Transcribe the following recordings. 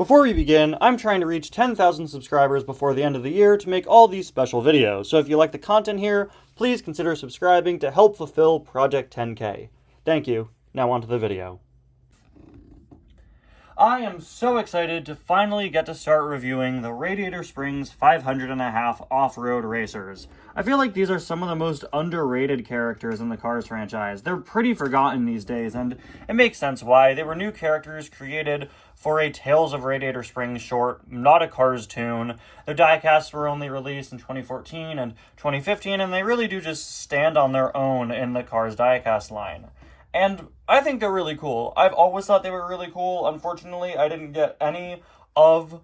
Before we begin, I'm trying to reach 10,000 subscribers before the end of the year to make all these special videos, so if you like the content here, please consider subscribing to help fulfill Project 10K. Thank you. Now on to the video. I am so excited to finally get to start reviewing the Radiator Springs 500.5 Off-Road Racers. I feel like these are some of the most underrated characters in the Cars franchise. They're pretty forgotten these days, and it makes sense why. They were new characters created for a Tales of Radiator Springs short, not a Cars tune. Their diecasts were only released in 2014 and 2015, and they really do just stand on their own in the Cars diecast line. And I think they're really cool. I've always thought they were really cool. Unfortunately, I didn't get any of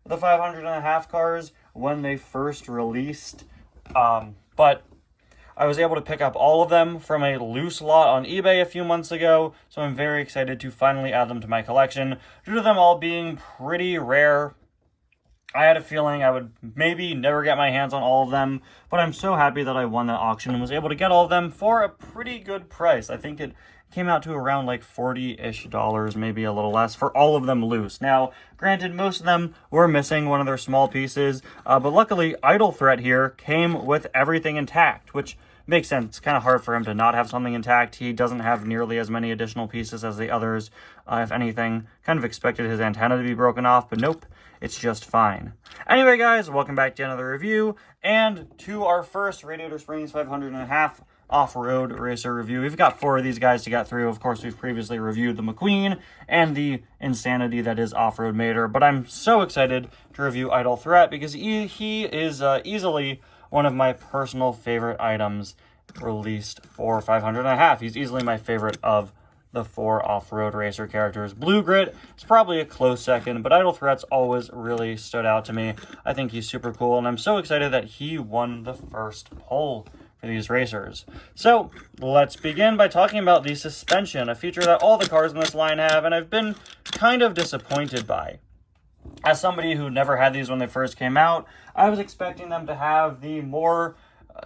the 500.5 cars when they first released. But I was able to pick up all of them from a loose lot on eBay a few months ago, so I'm very excited to finally add them to my collection. Due to them all being pretty rare, I had a feeling I would maybe never get my hands on all of them, but I'm so happy that I won that auction and was able to get all of them for a pretty good price. I think it came out to around like $40-ish, maybe a little less, for all of them loose. Now, granted, most of them were missing one of their small pieces, but luckily, Idle Threat here came with everything intact, which makes sense. It's kind of hard for him to not have something intact. He doesn't have nearly as many additional pieces as the others. If anything, kind of expected his antenna to be broken off, but nope, it's just fine. Anyway, guys, welcome back to another review, and to our first Radiator Springs 500.5 Off-Road Racer review. We've got 4 of these guys to get through. Of course, we've previously reviewed the McQueen and the insanity that is Off-Road Mater, but I'm so excited to review Idle Threat because he is easily one of my personal favorite items released for 500.5. He's easily my favorite of the 4 off-road racer characters. Blue Grit is probably a close second, but Idle Threat's always really stood out to me. I think he's super cool, and I'm so excited that he won the first poll for these racers. So, let's begin by talking about the suspension, a feature that all the cars in this line have, and I've been kind of disappointed by. As somebody who never had these when they first came out, I was expecting them to have the more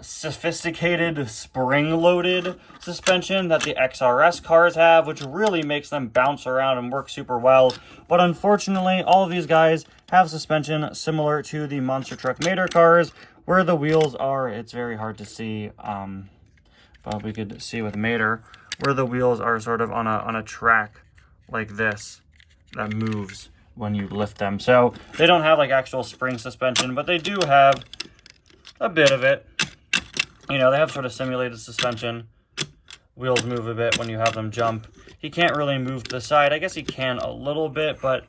sophisticated spring-loaded suspension that the XRS cars have, which really makes them bounce around and work super well. But unfortunately, all of these guys have suspension similar to the Monster Truck Mater cars, where the wheels are, it's very hard to see, but we could see with Mater, where the wheels are sort of on a track like this that moves when you lift them. So they don't have like actual spring suspension, but they do have a bit of it. You know, they have sort of simulated suspension. Wheels move a bit when you have them jump. He can't really move to the side. I guess he can a little bit, but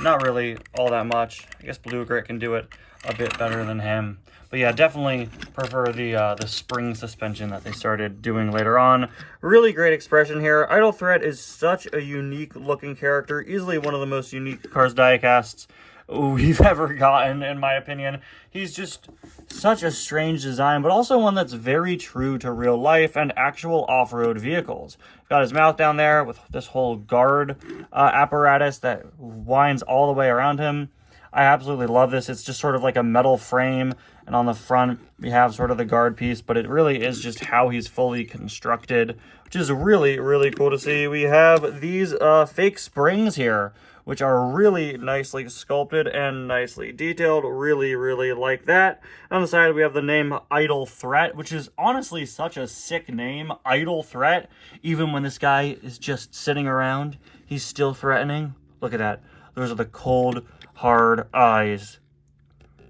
not really all that much. I guess Blue Grit can do it a bit better than him. But yeah, definitely prefer the spring suspension that they started doing later on. Really great expression here. Idle Threat is such a unique looking character. Easily one of the most unique Cars diecasts we've ever gotten, in my opinion. He's just such a strange design, but also one that's very true to real life and actual off-road vehicles. Got his mouth down there with this whole guard apparatus that winds all the way around him. I absolutely love this. It's just sort of like a metal frame, and on the front we have sort of the guard piece, but it really is just how he's fully constructed, which is really, really cool to see. We have these fake springs here, which are really nicely sculpted and nicely detailed. Really, really like that. On the side, we have the name Idle Threat, which is honestly such a sick name, Idle Threat. Even when this guy is just sitting around, he's still threatening. Look at that. Those are the cold, hard eyes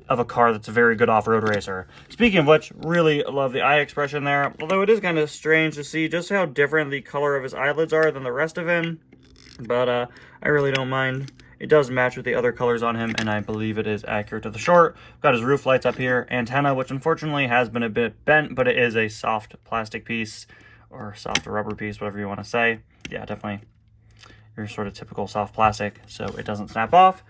of a car that's a very good off-road racer. Speaking of which, really love the eye expression there, although it is kind of strange to see just how different the color of his eyelids are than the rest of him. But I really don't mind. It does match with the other colors on him, and I believe it is accurate to the short. Got his roof lights up here, antenna, which unfortunately has been a bit bent, but it is a soft plastic piece, or soft rubber piece, whatever you want to say. Yeah, definitely your sort of typical soft plastic, so it doesn't snap off.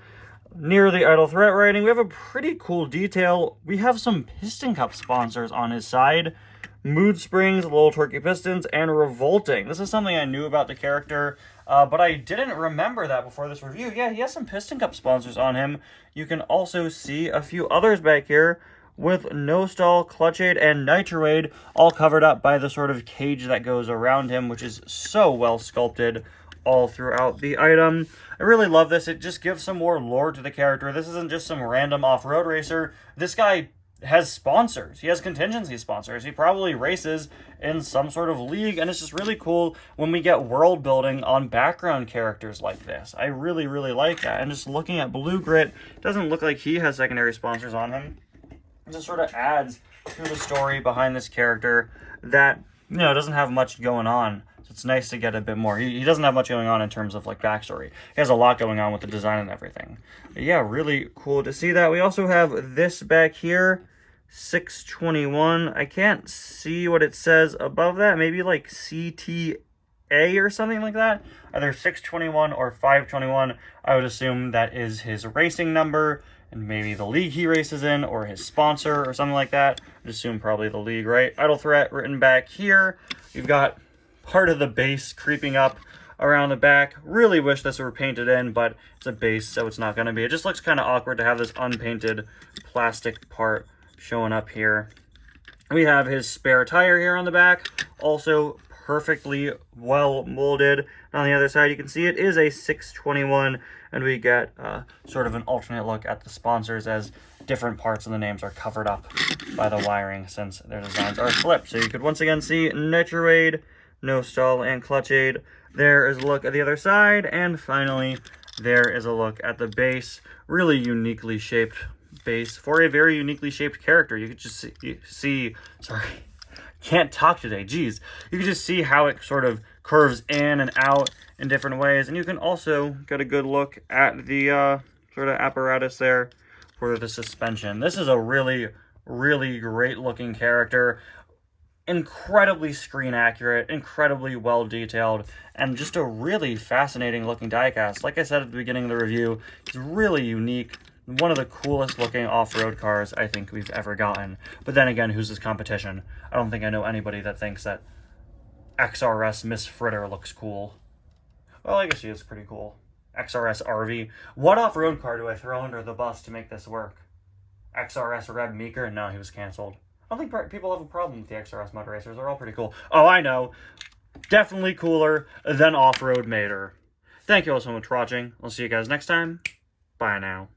Near the Idle Threat writing, we have a pretty cool detail. We have some piston cup sponsors on his side. Mood Springs, Little Turkey Pistons, and Revolting. This is something I knew about the character, but I didn't remember that before this review. Yeah, he has some piston cup sponsors on him. You can also see a few others back here with No Stall, Clutch-Aid, and Nitro-Aid, all covered up by the sort of cage that goes around him, which is so well sculpted. all throughout the item. I really love this. It just gives some more lore to the character. This isn't just some random off-road racer. This guy has sponsors. He has contingency sponsors. He probably races in some sort of league, and it's just really cool when we get world building on background characters like this. I really, really like that. And just looking at Blue Grit, it doesn't look like he has secondary sponsors on him. It just sort of adds to the story behind this character that, you know, doesn't have much going on. So it's nice to get a bit more. He doesn't have much going on in terms of like backstory. He has a lot going on with the design and everything. But yeah, really cool to see that. We also have this back here, 621. I can't see what it says above that. Maybe like CTA or something like that. Either 621 or 521. I would assume that is his racing number, and maybe the league he races in, or his sponsor, or something like that. I'd assume probably the league, right? Idle Threat written back here. You've got part of the base creeping up around the back. Really wish this were painted in, but it's a base, so it's not going to be. It just looks kind of awkward to have this unpainted plastic part showing up here. We have his spare tire here on the back, also perfectly well molded. On the other side, you can see it is a 621, and we get sort of an alternate look at the sponsors as different parts of the names are covered up by the wiring since their designs are flipped. So you could once again see NitroAid, Nostal, and Clutch-Aid. There is a look at the other side, and finally, there is a look at the base. Really uniquely shaped base for a very uniquely shaped character. You could just see sorry, can't talk today, geez. You can just see how it sort of curves in and out in different ways, and you can also get a good look at the sort of apparatus there for the suspension. This is a really, really great looking character. Incredibly screen accurate, incredibly well detailed, and just a really fascinating looking diecast. Like I said at the beginning of the review, it's really unique. One of the coolest looking off-road cars I think we've ever gotten. But then again, who's his competition? I don't think I know anybody that thinks that XRS Miss Fritter looks cool. Well, I guess she is pretty cool. XRS RV. What off-road car do I throw under the bus to make this work? XRS Reb Meeker? No, he was canceled. I don't think people have a problem with the XRS Mud Racers. They're all pretty cool. Oh, I know. Definitely cooler than Off-Road Mater. Thank you all so much for watching. I'll see you guys next time. Bye now.